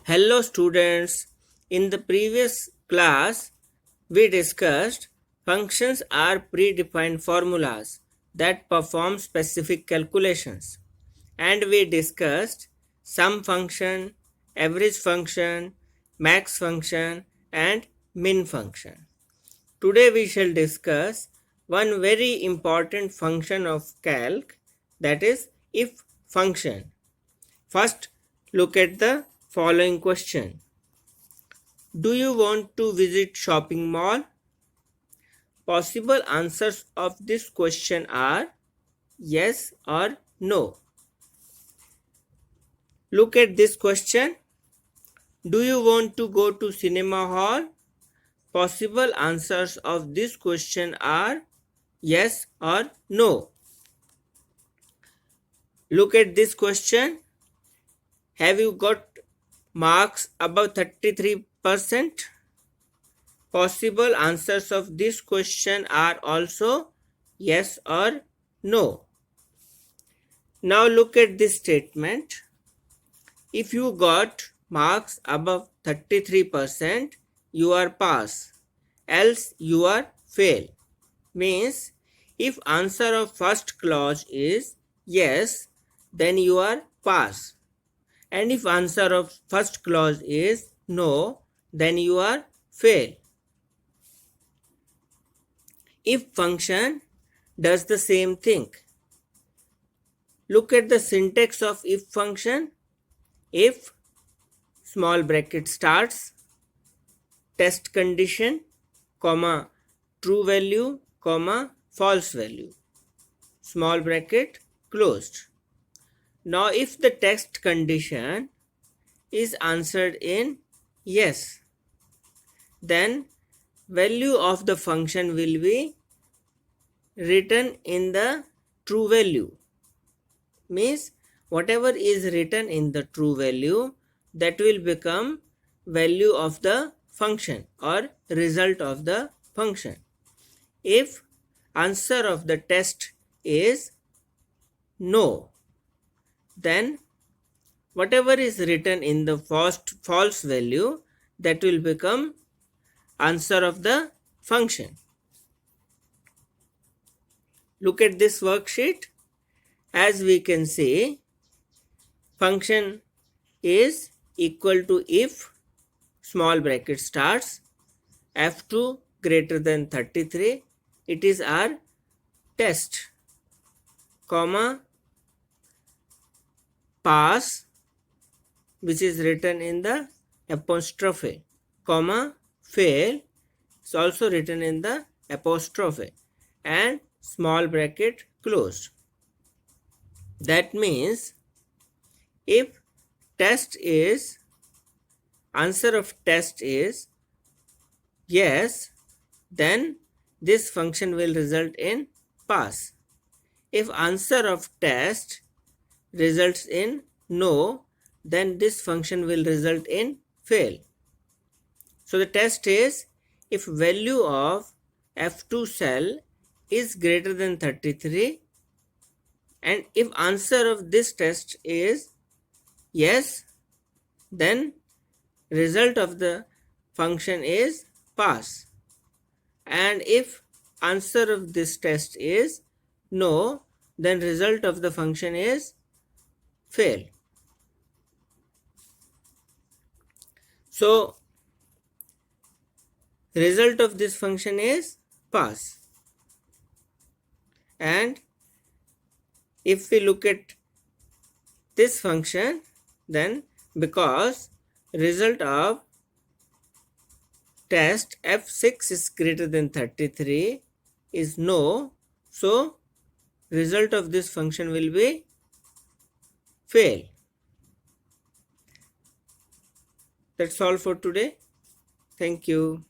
Hello students, in the previous class we discussed functions are predefined formulas that perform specific calculations, and we discussed sum function, average function, max function and min function. Today we shall discuss one very important function of calc, that is if function. First, look at the following question. Do you want to visit shopping mall? Possible answers of this question are yes or no. Look at this question. Do you want to go to cinema hall? Possible answers of this question are yes or no. Look at this question. Have you got marks above 33%? Possible answers of this question are also yes or no. Now look at this statement. If you got marks above 33%, you are pass, else you are fail. Means if answer of first clause is yes, then you are pass. And if answer of first clause is no, then you are fail. If function does the same thing. Look at the syntax of if function. If small bracket starts, test condition, comma, true value, comma, false value, small bracket closed. Now if the test condition is answered in yes, then value of the function will be written in the true value. Means whatever is written in the true value, that will become value of the function or result of the function. If answer of the test is no, then whatever is written in the first false value, that will become answer of the function. Look at this worksheet. As we can see, function is equal to if small bracket starts f2 greater than 33, it is our test, comma, pass, which is written in the apostrophe, comma, fail is also written in the apostrophe, and small bracket closed. That means if test is, answer of test is yes, then this function will result in pass. If answer of test results in no, then this function will result in fail. So the test is if value of F2 cell is greater than 33, and if answer of this test is yes, then result of the function is pass. And if answer of this test is no, then result of the function is fail. So result of this function is pass. And if we look at this function, then because result of test f6 is greater than 33 is no, so result of this function will be fail. That's all for today. Thank you.